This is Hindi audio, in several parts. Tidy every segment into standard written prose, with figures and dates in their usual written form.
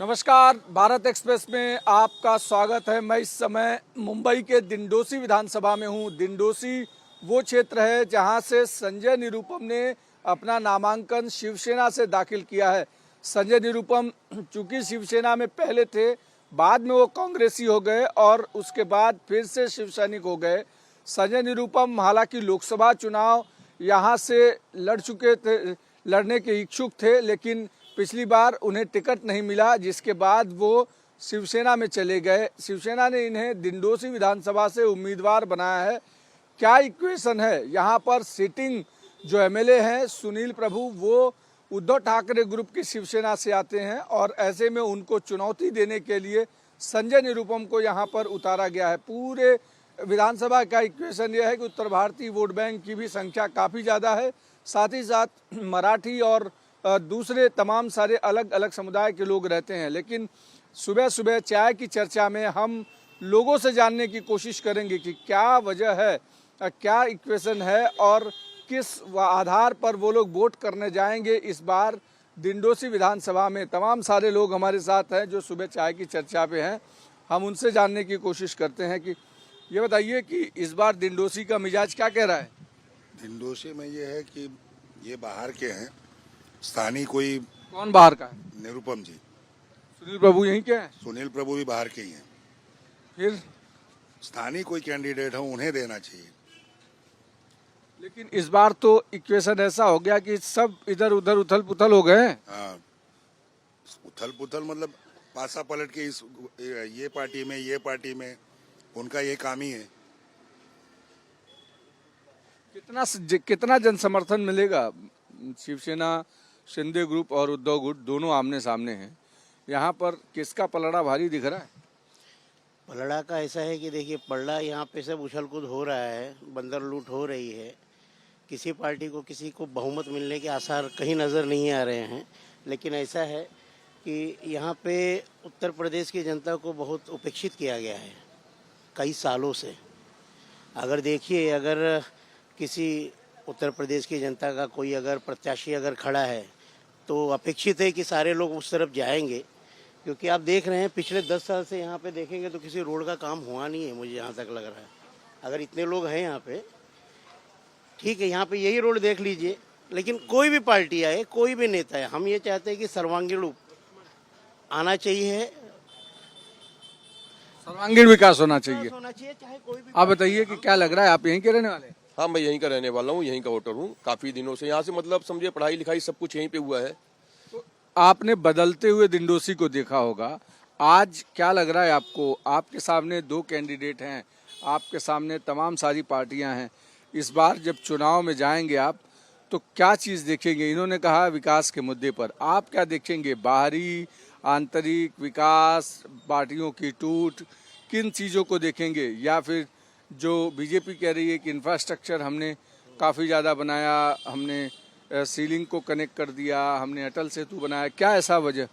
नमस्कार, भारत एक्सप्रेस में आपका स्वागत है। मैं इस समय मुंबई के दिंडोसी विधानसभा में हूं। दिंडोसी वो क्षेत्र है जहां से संजय निरुपम ने अपना नामांकन शिवसेना से दाखिल किया है। संजय निरुपम चूंकि शिवसेना में पहले थे, बाद में वो कांग्रेसी हो गए और उसके बाद फिर से शिवसैनिक हो गए। संजय निरुपम हालांकि लोकसभा चुनाव यहाँ से लड़ चुके थे, लड़ने के इच्छुक थे, लेकिन पिछली बार उन्हें टिकट नहीं मिला, जिसके बाद वो शिवसेना में चले गए। शिवसेना ने इन्हें दिंडोसी विधानसभा से उम्मीदवार बनाया है। क्या इक्वेशन है यहाँ पर? सिटिंग जो एमएलए हैं सुनील प्रभु, वो उद्धव ठाकरे ग्रुप की शिवसेना से आते हैं और ऐसे में उनको चुनौती देने के लिए संजय निरुपम को यहाँ पर उतारा गया है। पूरे विधानसभा का इक्वेशन यह है कि उत्तर भारतीय वोट बैंक की भी संख्या काफ़ी ज़्यादा है, साथ ही साथ मराठी और दूसरे तमाम सारे अलग अलग समुदाय के लोग रहते हैं। लेकिन सुबह सुबह चाय की चर्चा में हम लोगों से जानने की कोशिश करेंगे कि क्या वजह है, क्या इक्वेशन है और किस आधार पर वो लोग वोट करने जाएंगे इस बार दिंडोसी विधानसभा में। तमाम सारे लोग हमारे साथ हैं जो सुबह चाय की चर्चा पे हैं। हम उनसे जानने की कोशिश करते हैं कि ये बताइए कि इस बार दिंडोसी का मिजाज क्या कह रहा है? दिंडोसी में ये है कि ये बाहर के हैं, स्थानीय कोई। कौन बाहर का है? निरुपम जी। सुनील प्रभु यहीं के हैं? सुनील प्रभु भी बाहर के ही हैं। फिर स्थानीय कोई कैंडिडेट हो उन्हें देना चाहिए। लेकिन इस बार तो इक्वेशन ऐसा हो गया कि सब इधर उधर उथल पुथल हो गए। हाँ, उथल पुथल मतलब पासा पलट के इस ये पार्टी में उनका ये काम ही है। कितना जन समर्थन मिलेगा? शिवसेना, शिंदे ग्रुप और उद्धव गुट दोनों आमने सामने हैं। यहाँ पर किसका पलड़ा भारी दिख रहा है? पलड़ा का ऐसा है कि देखिए, पलड़ा यहाँ पे सब उछल कूद हो रहा है, बंदर लूट हो रही है। किसी पार्टी को किसी को बहुमत मिलने के आसार कहीं नज़र नहीं आ रहे हैं। लेकिन ऐसा है कि यहाँ पे उत्तर प्रदेश की जनता को बहुत उपेक्षित किया गया है कई सालों से। अगर देखिए, अगर किसी उत्तर प्रदेश की जनता का कोई अगर प्रत्याशी अगर खड़ा है तो अपेक्षित है कि सारे लोग उस तरफ जाएंगे, क्योंकि आप देख रहे हैं पिछले 10 साल से यहाँ पे देखेंगे तो किसी रोड का काम हुआ नहीं है, मुझे यहाँ तक लग रहा है। अगर इतने लोग हैं यहाँ पे, ठीक है, यहाँ पे यही रोड देख लीजिए, लेकिन कोई भी पार्टी आए, कोई भी नेता है, हम ये चाहते हैं कि सर्वांगीण आना चाहिए, सर्वांगीण विकास होना चाहिए। चाहे कोई भी। आप बताइए कि क्या लग रहा है, आप यहीं के रहने वाले हैं? हाँ, मैं यहीं का रहने वाला हूँ, यहीं का वोटर हूँ। काफ़ी दिनों से यहाँ से मतलब समझिए पढ़ाई लिखाई सब कुछ यहीं पे हुआ है। तो आपने बदलते हुए दिंडोसी को देखा होगा, आज क्या लग रहा है आपको? आपके सामने 2 कैंडिडेट हैं, आपके सामने तमाम सारी पार्टियां हैं। इस बार जब चुनाव में जाएंगे आप, तो क्या चीज़ देखेंगे? इन्होंने कहा विकास के मुद्दे पर, आप क्या देखेंगे? बाहरी, आंतरिक विकास, पार्टियों की टूट, किन चीज़ों को देखेंगे? या फिर जो बीजेपी कह रही है कि इंफ्रास्ट्रक्चर हमने काफ़ी ज़्यादा बनाया, हमने सीलिंग को कनेक्ट कर दिया, हमने अटल सेतु बनाया, क्या ऐसा वजह?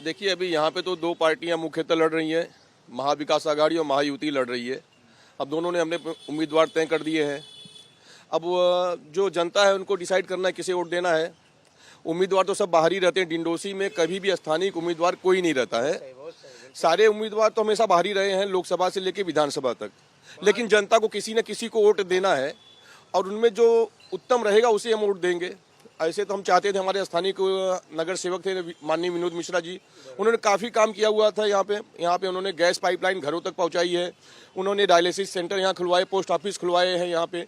देखिए, अभी यहाँ पे तो 2 पार्टियाँ मुख्यतः लड़ रही हैं, महाविकास आघाड़ी और महायुति लड़ रही है। अब दोनों ने हमने उम्मीदवार तय कर दिए हैं। अब जो जनता है उनको डिसाइड करना है किसे वोट देना है। उम्मीदवार तो सब बाहर ही रहते हैं। दिंडोसी में कभी भी स्थानीय उम्मीदवार कोई नहीं रहता है। सारे उम्मीदवार तो हमेशा बाहर ही रहे हैं, लोकसभा से लेकर विधानसभा तक। लेकिन जनता को किसी न किसी को वोट देना है और उनमें जो उत्तम रहेगा उसे हम वोट देंगे। ऐसे तो हम चाहते थे, हमारे स्थानीय नगर सेवक थे माननीय विनोद मिश्रा जी, उन्होंने काफ़ी काम किया हुआ था यहाँ पे उन्होंने गैस पाइपलाइन घरों तक पहुँचाई है, उन्होंने डायलिसिस सेंटर यहाँ खुलवाए, पोस्ट ऑफिस खुलवाए हैं, यहाँ पे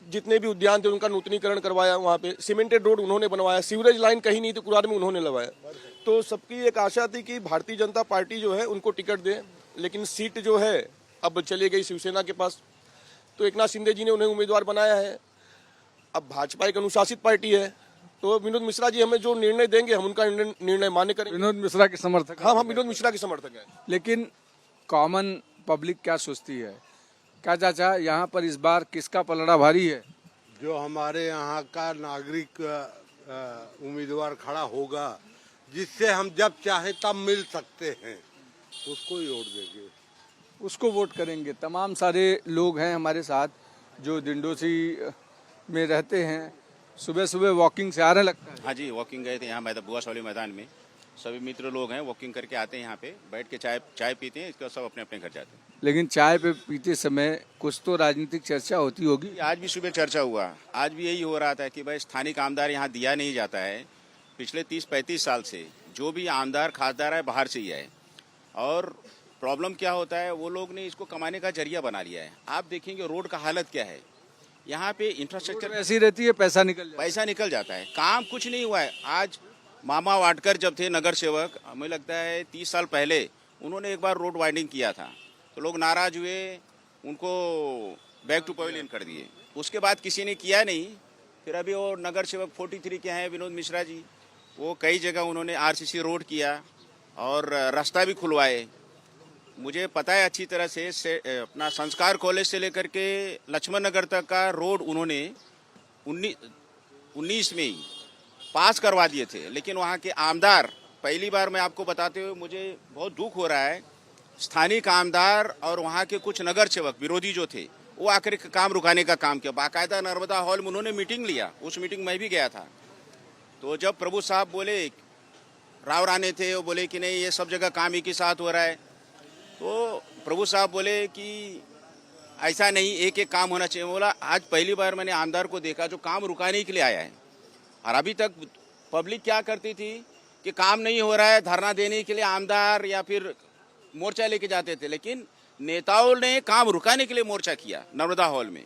जितने भी उद्यान थे उनका नूतनीकरण करवाया, वहाँ पे सीमेंटेड रोड उन्होंने बनवाया, सीवरेज लाइन कहीं नहीं थी कुरार में उन्होंने लगवाया। तो सबकी एक आशा थी कि भारतीय जनता पार्टी जो है उनको टिकट दे, लेकिन सीट जो है अब चली गई शिवसेना के पास। तो एकनाथ शिंदे जी ने उन्हें उम्मीदवार बनाया है। अब भाजपा एक अनुशासित पार्टी है, तो विनोद मिश्रा जी हमें जो निर्णय देंगे हम उनका निर्णय मान्य करेंगे। विनोद मिश्रा के समर्थक? हाँ, हम विनोद मिश्रा के समर्थक हैं। लेकिन कॉमन पब्लिक क्या सोचती है? क्या चाचा, यहाँ पर इस बार किसका पलड़ा भारी है? जो हमारे यहाँ का नागरिक उम्मीदवार खड़ा होगा, जिससे हम जब चाहे तब मिल सकते हैं, उसको ही वोट देंगे, उसको वोट करेंगे। तमाम सारे लोग हैं हमारे साथ जो दिंडोसी में रहते हैं। सुबह सुबह वॉकिंग से आ रहे लगता है? हाँ जी, वॉकिंग गए थे यहाँ बुआ सौली मैदान में। सभी मित्र लोग हैं, वॉकिंग करके आते हैं यहाँ पे, बैठ के चाय पीते हैं, इसके बाद सब अपने अपने घर जाते हैं। लेकिन चाय पे पीते समय कुछ तो राजनीतिक चर्चा होती होगी। आज भी सुबह चर्चा हुआ, आज भी यही हो रहा था कि भाई स्थानीय आमदार यहाँ दिया नहीं जाता है। पिछले 30-35 साल से जो भी आमदार खासदार है बाहर से ही है, और प्रॉब्लम क्या होता है, वो लोग ने इसको कमाने का जरिया बना लिया है। आप देखेंगे रोड का हालत क्या है, यहाँ पे इंफ्रास्ट्रक्चर ऐसी रहती है, पैसा निकल जाता है, काम कुछ नहीं हुआ है। आज मामा वाटकर जब थे नगर सेवक, हमें लगता है 30 साल पहले उन्होंने एक बार रोड वाइंडिंग किया था, तो लोग नाराज हुए, उनको बैक टू पवेलियन कर दिए। उसके बाद किसी ने किया नहीं। फिर अभी वो नगर सेवक 43 के हैं विनोद मिश्रा जी, वो कई जगह उन्होंने आरसीसी रोड किया और रास्ता भी खुलवाए। मुझे पता है अच्छी तरह से अपना संस्कार कॉलेज से लेकर के लक्ष्मण नगर तक का रोड उन्होंने 19 में ही पास करवा दिए थे। लेकिन वहाँ के आमदार, पहली बार मैं आपको बताते हुए मुझे बहुत दुख हो रहा है, स्थानीय आमदार और वहाँ के कुछ नगर सेवक विरोधी जो थे, वो आकर काम रुकाने का काम किया। बाकायदा नर्मदा हॉल में उन्होंने मीटिंग लिया, उस मीटिंग में भी गया था। तो जब प्रभु साहब बोले, राव राणे थे, वो बोले कि नहीं ये सब जगह काम एक ही साथ हो रहा है, तो प्रभु साहब बोले कि ऐसा नहीं, एक एक काम होना चाहिए। बोला आज पहली बार मैंने आमदार को देखा जो काम रुकाने के लिए आया है। और अभी तक पब्लिक क्या करती थी कि काम नहीं हो रहा है, धरना देने के लिए आमदार या फिर मोर्चा लेके जाते थे, लेकिन नेताओं ने काम रुकाने के लिए मोर्चा किया नर्मदा हॉल में।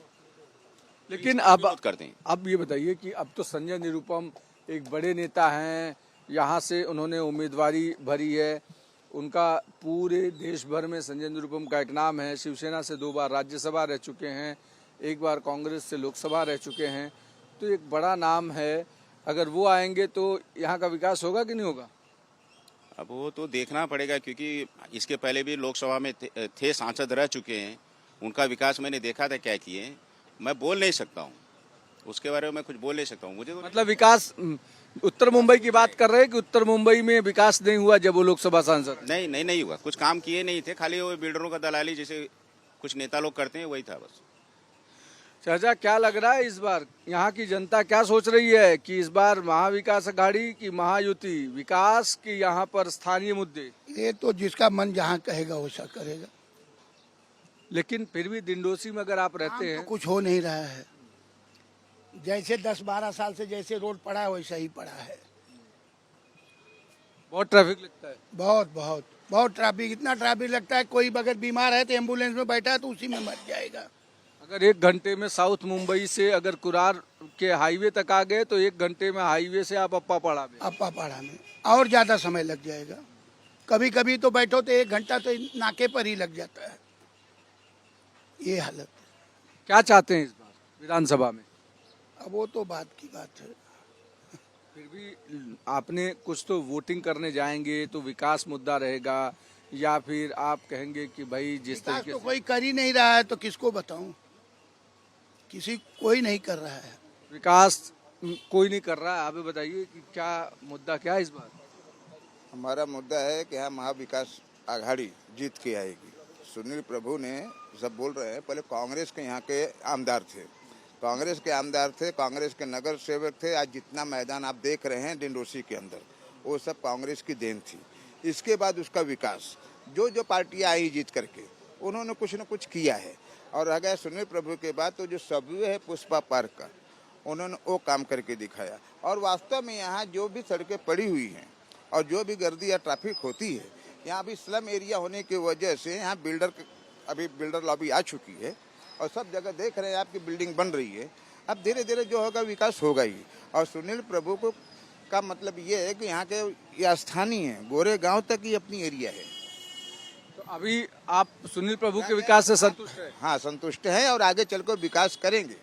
लेकिन अब ये बताइए कि अब तो संजय निरुपम एक बड़े नेता हैं, यहाँ से उन्होंने उम्मीदवारी भरी है, उनका पूरे देश भर में संजय निरुपम का एक नाम है। शिवसेना से 2 बार राज्यसभा रह चुके हैं, 1 बार कांग्रेस से लोकसभा रह चुके हैं, तो एक बड़ा नाम है। अगर वो आएंगे तो यहाँ का विकास होगा कि नहीं होगा? अब वो तो देखना पड़ेगा, क्योंकि इसके पहले भी लोकसभा में थे सांसद रह चुके हैं, उनका विकास मैंने देखा था क्या किए। मैं बोल नहीं सकता हूँ उसके बारे में, मैं कुछ बोल नहीं सकता हूँ। मुझे तो मतलब विकास उत्तर मुंबई की बात कर रहे हैं कि उत्तर मुंबई में विकास नहीं हुआ जब वो लोकसभा सांसद? नहीं हुआ, कुछ काम किए नहीं थे, खाली वो बिल्डरों का दलाली जैसे कुछ नेता लोग करते हैं वही था बस। चाचा, क्या लग रहा है इस बार यहाँ की जनता क्या सोच रही है कि इस बार महाविकास अघाड़ी की महायुति, विकास की यहाँ पर स्थानीय मुद्दे? ये तो जिसका मन जहाँ कहेगा वैसा करेगा। लेकिन फिर भी दिंडोसी में अगर आप रहते हैं तो कुछ हो नहीं रहा है, जैसे 10-12 साल से जैसे रोड पड़ा है वैसा ही पड़ा है। बहुत ट्रैफिक लगता है। बहुत ट्रैफिक, इतना ट्रैफिक लगता है, कोई अगर बीमार है तो एम्बुलेंस में बैठा है तो उसी में मर जाएगा। अगर 1 घंटे में साउथ मुंबई से अगर कुरार के हाईवे तक आ गए तो 1 घंटे में हाईवे से आप अप्पापाड़ा में और ज्यादा समय लग जाएगा। कभी कभी तो बैठो तो 1 घंटा तो नाके पर ही लग जाता है। ये हालत। क्या चाहते हैं इस बार विधानसभा में? अब वो तो बात की बात है। फिर भी आपने कुछ तो वोटिंग करने जाएंगे तो विकास मुद्दा रहेगा, या फिर आप कहेंगे कि भाई जिस तरीके तो कोई कर ही नहीं रहा है तो किसको बताऊं, कोई नहीं कर रहा है विकास, कोई नहीं कर रहा है। आप बताइए कि क्या मुद्दा क्या है इस बार? हमारा मुद्दा है कि यहाँ महाविकास आघाड़ी जीत के आएगी। सुनील प्रभु ने सब बोल रहे हैं, पहले कांग्रेस के यहाँ के आमदार थे, कांग्रेस के नगर सेवक थे। आज जितना मैदान आप देख रहे हैं डिंडोसी के अंदर, वो सब कांग्रेस की देन थी। इसके बाद उसका विकास जो पार्टियां आई जीत करके, उन्होंने कुछ न कुछ किया है। और रह गया सुनील प्रभु के बाद तो जो सबवे है पुष्पा पार्क का, उन्होंने वो काम करके दिखाया। और वास्तव में यहाँ जो भी सड़कें पड़ी हुई हैं और जो भी गर्दी या ट्रैफिक होती है, यहाँ अभी स्लम एरिया होने की वजह से यहाँ बिल्डर लॉबी आ चुकी है और सब जगह देख रहे हैं आपकी बिल्डिंग बन रही है। अब धीरे धीरे जो होगा विकास होगा ही। और सुनील प्रभु को का मतलब ये है कि यहाँ के ये स्थानीय है, गोरे गांव तक ही अपनी एरिया है। तो अभी आप सुनील प्रभु के विकास से संतुष्ट हैं? हाँ, संतुष्ट हैं और आगे चलकर विकास करेंगे।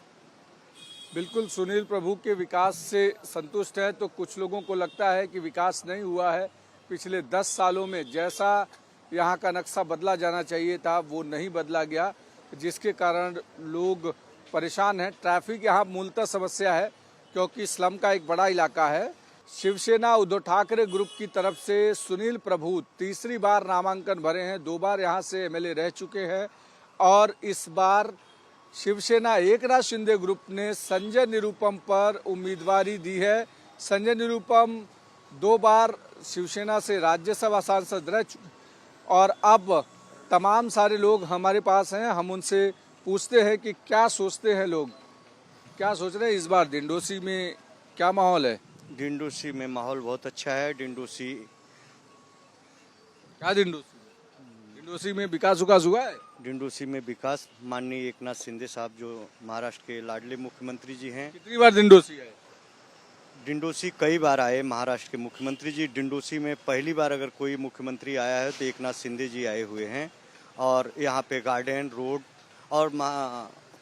बिल्कुल, सुनील प्रभु के विकास से संतुष्ट है। तो कुछ लोगों को लगता है कि विकास नहीं हुआ है। पिछले 10 सालों में जैसा यहाँ का नक्शा बदला जाना चाहिए था वो नहीं बदला गया, जिसके कारण लोग परेशान हैं। ट्रैफिक यहाँ मूलतः समस्या है क्योंकि स्लम का एक बड़ा इलाका है। शिवसेना उद्धव ठाकरे ग्रुप की तरफ से सुनील प्रभु तीसरी बार नामांकन भरे हैं, 2 बार यहाँ से एमएलए रह चुके हैं। और इस बार शिवसेना एकनाथ शिंदे ग्रुप ने संजय निरुपम पर उम्मीदवारी दी है। संजय निरुपम 2 बार शिवसेना से राज्यसभा सांसद रह चुके और अब तमाम सारे लोग हमारे पास हैं। हम उनसे पूछते हैं कि क्या सोचते हैं लोग, क्या सोच रहे हैं इस बार डिंडोसी में क्या माहौल है। डिंडोसी में माहौल बहुत अच्छा है। डिंडोसी डिंडोसी में विकास हुआ है। डिंडोसी में विकास माननीय एकनाथ शिंदे साहब जो महाराष्ट्र के लाडले मुख्यमंत्री जी हैं। कितनी बार डिंडोसी आए? डिंडोसी कई बार आए महाराष्ट्र के मुख्यमंत्री जी। डिंडोसी में पहली बार अगर कोई मुख्यमंत्री आया है तो एकनाथ शिंदे जी आए हुए हैं। और यहाँ पे गार्डन रोड और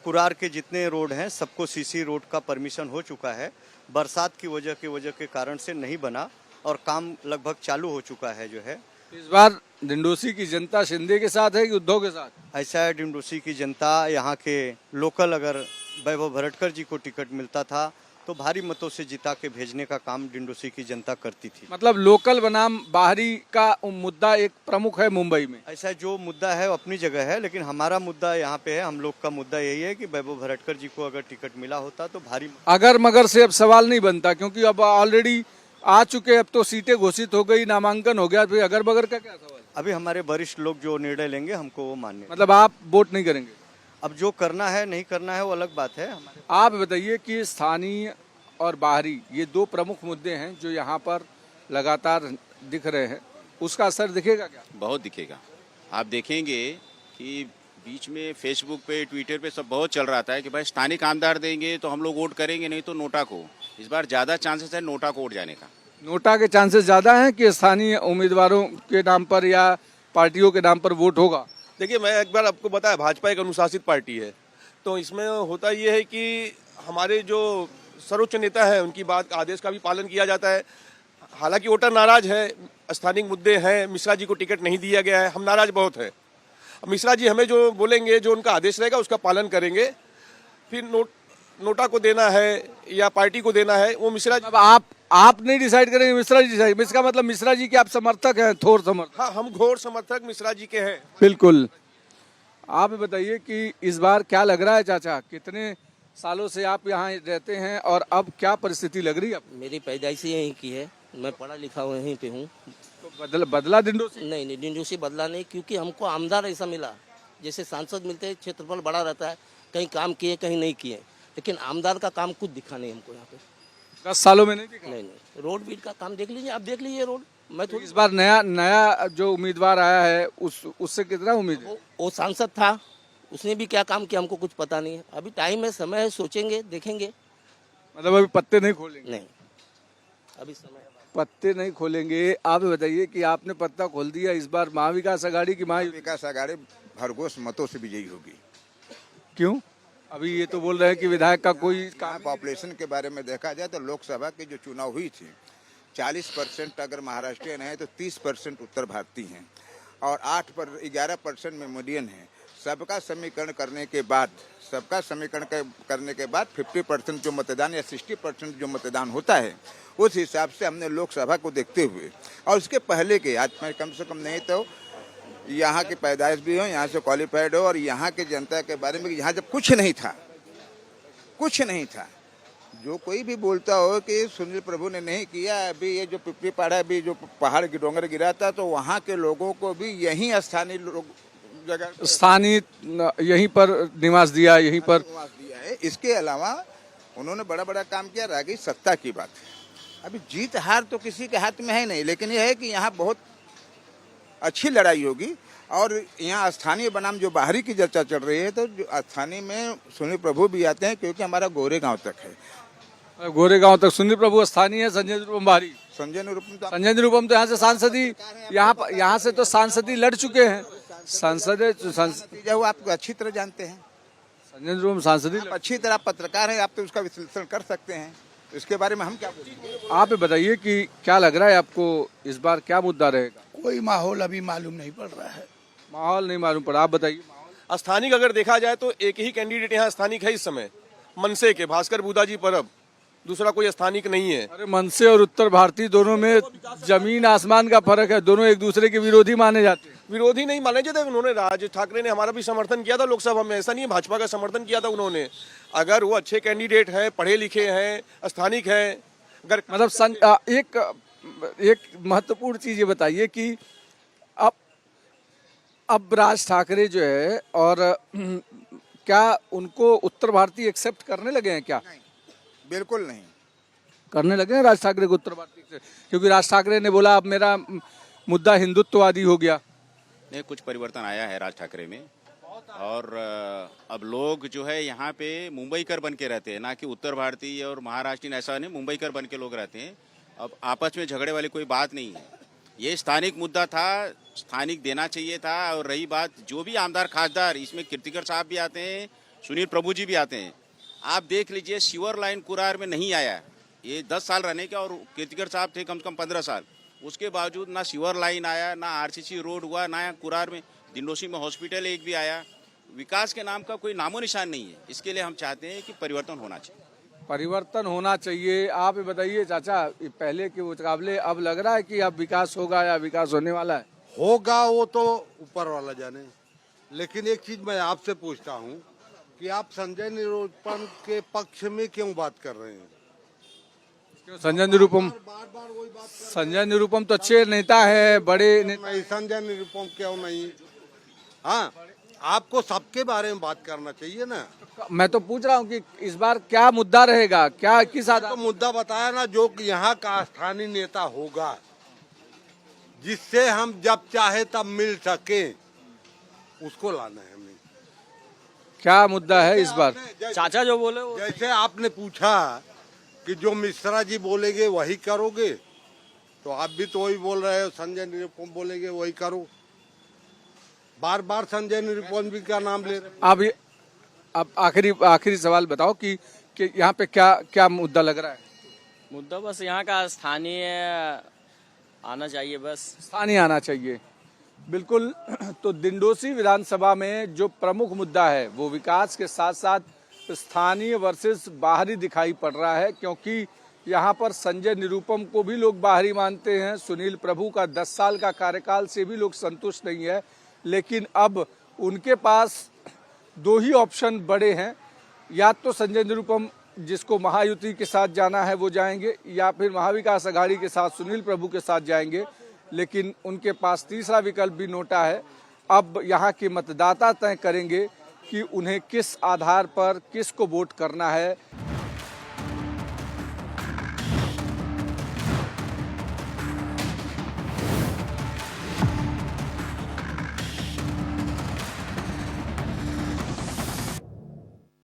कुरार के जितने रोड हैं सबको सीसी रोड का परमिशन हो चुका है। बरसात की वजह के कारण से नहीं बना और काम लगभग चालू हो चुका है जो है। इस बार डिंडोसी की जनता शिंदे के साथ है कि उद्धव के साथ? ऐसा है, डिंडोसी की जनता यहाँ के लोकल अगर वैभव भरटकर जी को टिकट मिलता था तो भारी मतों से जिता के भेजने का काम डिंडोसी की जनता करती थी। मतलब लोकल बनाम बाहरी का मुद्दा एक प्रमुख है मुंबई में। ऐसा जो मुद्दा है वो अपनी जगह है, लेकिन हमारा मुद्दा यहाँ पे है, हम लोग का मुद्दा यही है कि वैभव भरटकर जी को अगर टिकट मिला होता तो भारी अगर मगर से अब सवाल नहीं बनता, क्योंकि अब ऑलरेडी आ चुके, अब तो सीटें घोषित हो गई, नामांकन हो गया, फिर अगर बगर का क्या सवाल? अभी हमारे वरिष्ठ लोग जो निर्णय लेंगे हमको वो मान्य। मतलब आप वोट नहीं करेंगे? अब जो करना है नहीं करना है वो अलग बात है। हमारे आप बताइए कि स्थानीय और बाहरी ये दो प्रमुख मुद्दे हैं जो यहाँ पर लगातार दिख रहे हैं, उसका असर दिखेगा क्या? बहुत दिखेगा। आप देखेंगे कि बीच में फेसबुक पे ट्विटर पे सब बहुत चल रहा था कि भाई स्थानीय आमदार देंगे तो हम लोग वोट करेंगे, नहीं तो नोटा को। इस बार ज़्यादा चांसेस है नोटा को वोट जाने का। नोटा के चांसेस ज़्यादा हैं कि स्थानीय उम्मीदवारों के नाम पर या पार्टियों के नाम पर वोट होगा? देखिए, मैं एक बार आपको बताया, भाजपा एक अनुशासित पार्टी है, तो इसमें होता ये है कि हमारे जो सर्वोच्च नेता है उनकी बात आदेश का भी पालन किया जाता है। हालांकि वोटर नाराज है, स्थानिक मुद्दे हैं, मिश्रा जी को टिकट नहीं दिया गया है, हम नाराज बहुत है। मिश्रा जी हमें जो बोलेंगे, जो उनका आदेश रहेगा उसका पालन करेंगे। फिर नोटा को देना है या पार्टी को देना है वो मिश्रा जी। अब आप नहीं डिसाइड करेंगे, मिश्रा जी डिसाइड। इसका मतलब मिश्रा जी के आप समर्थक हैं, थोर समर्थक? हाँ, हम घोर समर्थक मिश्रा जी के हैं। बिल्कुल। आप बताइए कि इस बार क्या लग रहा है चाचा, कितने सालों से आप यहाँ रहते हैं और अब क्या परिस्थिति लग रही है? मेरी पैदाइश यहीं की है, मैं पढ़ा लिखा हुआ यहीं पे हूँ। तो बदला डिंडोसी? नहीं, डिंडोसी बदला नहीं, क्योंकि हमको आमदार ऐसा मिला। जैसे सांसद मिलते हैं, क्षेत्रफल बड़ा रहता है, कहीं काम किए कहीं नहीं किए, लेकिन आमदार का काम कुछ दिखा नहीं हमको यहाँ पे। 10 सालों में नहीं दिखा? नहीं, रोड बीट का काम देख लीजिए, आप देख लीजिए रोड। मैं तो तो इस बार नया जो उम्मीदवार आया है उससे कितना उम्मीद है? वो सांसद था, उसने भी क्या काम किया हमको कुछ पता नहीं है। अभी टाइम है, समय है, सोचेंगे, देखेंगे। मतलब अभी पत्ते नहीं खोलेंगे? नहीं, अभी समय है। पत्ते नहीं खोलेंगे। आप बताइए कि आपने पत्ता खोल दिया, इस बार महाविकास आघाड़ी की विकास आघाड़ी भरघोस मतों से विजयी होगी। क्यों? अभी ये तो बोल रहे हैं कि विधायक का कोई काम। पॉपुलेशन के बारे में देखा जाए तो लोकसभा की जो चुनाव हुई थी 40% अगर महाराष्ट्रियन है तो 30% उत्तर भारतीय हैं और 11% में मीडियन है। सबका समीकरण करने के बाद 50% जो मतदान या 60% जो मतदान होता है, उस हिसाब से हमने लोकसभा को देखते हुए और उसके पहले के, आज मैं कम से कम नहीं तो यहाँ की पैदाइश भी हो, यहाँ से क्वालिफाइड हो और यहाँ की जनता के बारे में, यहाँ जब कुछ नहीं था, जो कोई भी बोलता हो कि सुनील प्रभु ने नहीं किया, अभी ये जो पिपरी पहाड़ अभी जो पहाड़ की डोंगर गिरा था तो वहाँ के लोगों को भी यहीं स्थानीय यहीं पर निवास दिया, यहीं पर निवास दिया है। इसके अलावा उन्होंने बड़ा बड़ा काम किया। रह गई सत्ता की बात, अभी जीत हार तो किसी के हाथ में है नहीं, लेकिन यह है कि यहाँ बहुत अच्छी लड़ाई होगी और यहाँ स्थानीय बनाम जो बाहरी की चर्चा चल रही है, तो जो स्थानीय में सुनील प्रभु भी आते हैं क्योंकि हमारा गोरेगांव तक है। गोरेगांव तक सुनील प्रभु स्थानीय है, संजय निरुपम बाहरी। संजय निरुपम तो यहाँ से सांसद ही, यहाँ से तो सांसद ही लड़ चुके हैं। सांसद आप अच्छी तरह जानते हैं, संजय निरुपम सांसद ही अच्छी तरह पत्रकार हैं, आप तो उसका विश्लेषण कर सकते हैं। इसके बारे में हम क्या बोलेंगे? आप बताइए कि क्या लग रहा है आपको, इस बार क्या मुद्दा रहेगा? कोई माहौल अभी मालूम नहीं पड़ रहा है। माहौल नहीं मालूम पड़ा, आप बताइए। स्थानिक अगर देखा जाए तो एक ही कैंडिडेट यहाँ स्थानिक है इस समय, मनसे के भास्कर बुधा जी परब, दूसरा कोई स्थानिक नहीं है। अरे मनसे और उत्तर भारतीय दोनों में जमीन आसमान का फर्क है, दोनों एक दूसरे के विरोधी माने जाते हैं। विरोधी नहीं माने जाते, उन्होंने राज ठाकरे ने हमारा भी समर्थन किया था लोकसभा में, ऐसा नहीं है, भाजपा का समर्थन किया था उन्होंने। अगर वो अच्छे कैंडिडेट हैं, पढ़े लिखे हैं, स्थानिक हैं, अगर मतलब एक एक महत्वपूर्ण चीज ये बताइए कि अब राज ठाकरे जो है और क्या उनको उत्तर भारतीय एक्सेप्ट करने लगे हैं क्या? बिल्कुल नहीं। करने लगे हैं राज ठाकरे को उत्तर भारतीय से? क्योंकि राज ठाकरे ने बोला अब मेरा मुद्दा हिंदुत्ववादी हो गया। नहीं, कुछ परिवर्तन आया है राज ठाकरे में, और अब लोग जो है यहाँ पे मुंबईकर बन के रहते हैं, ना कि उत्तर भारतीय और महाराष्ट्रीयन। ऐसा नहीं, मुंबईकर बन के लोग रहते हैं। अब आपस में झगड़े वाली कोई बात नहीं है। ये स्थानिक मुद्दा था, स्थानिक देना चाहिए था। और रही बात जो भी आमदार खासदार, इसमें कीर्तिकर साहब भी आते हैं, सुनील प्रभु जी भी आते हैं। आप देख लीजिए, सीवर लाइन कुरार में नहीं आया। ये 10 साल रहने के, और कीर्तिकर साहब थे कम से कम 15 साल। उसके बावजूद ना सीवर लाइन आया, ना आरसीसी रोड हुआ, ना कुरार में दिंडोसी में हॉस्पिटल एक भी आया। विकास के नाम का कोई नामो निशान नहीं है। इसके लिए हम चाहते हैं कि परिवर्तन होना चाहिए। परिवर्तन होना चाहिए। आप ये बताइए चाचा, पहले के मुकाबले अब लग रहा है कि अब विकास होगा या विकास होने वाला है? होगा वो तो ऊपर वाला जाने। लेकिन एक चीज मैं आपसे पूछता हूँ कि आप संजय निरूपम के पक्ष में क्यों बात कर रहे हैं? संजय निरूपम तो अच्छे नेता है, बड़े नेता। नहीं, संजय निरूपम क्यों नहीं? हाँ, आपको सबके बारे में बात करना चाहिए ना। मैं तो पूछ रहा हूँ कि इस बार क्या मुद्दा रहेगा, क्या किस आधार? तो मुद्दा बताया ना, जो यहाँ का स्थानीय नेता होगा, जिससे हम जब चाहे तब मिल सके, उसको लाना है हमें। क्या मुद्दा है इस बार? चाचा जो बोले वो जैसे आपने पूछा कि जो मिश्रा जी बोलेंगे वही करोगे, तो आप भी तो वही बोल रहे हो। संजय निरूपम बोलेंगे वही करो। बार बार संजय निरूपम जी का नाम ले रहे। अब आखिरी सवाल बताओ कि यहाँ पे क्या मुद्दा लग रहा है? मुद्दा बस यहाँ का स्थानीय आना चाहिए, बस स्थानीय आना चाहिए। बिल्कुल। तो दिंडोसी विधानसभा में जो प्रमुख मुद्दा है वो विकास के साथ साथ स्थानीय वर्सेस बाहरी दिखाई पड़ रहा है, क्योंकि यहाँ पर संजय निरूपम को भी लोग बाहरी मानते हैं। सुनील प्रभु का 10 साल का कार्यकाल से भी लोग संतुष्ट नहीं है। लेकिन अब उनके पास 2 ही ऑप्शन बड़े हैं, या तो संजय निरूपम जिसको महायुति के साथ जाना है वो जाएंगे, या फिर महाविकास आघाड़ी के साथ सुनील प्रभु के साथ जाएंगे। लेकिन उनके पास तीसरा विकल्प भी नोटा है। अब यहाँ के मतदाता तय करेंगे कि उन्हें किस आधार पर किसको वोट करना है।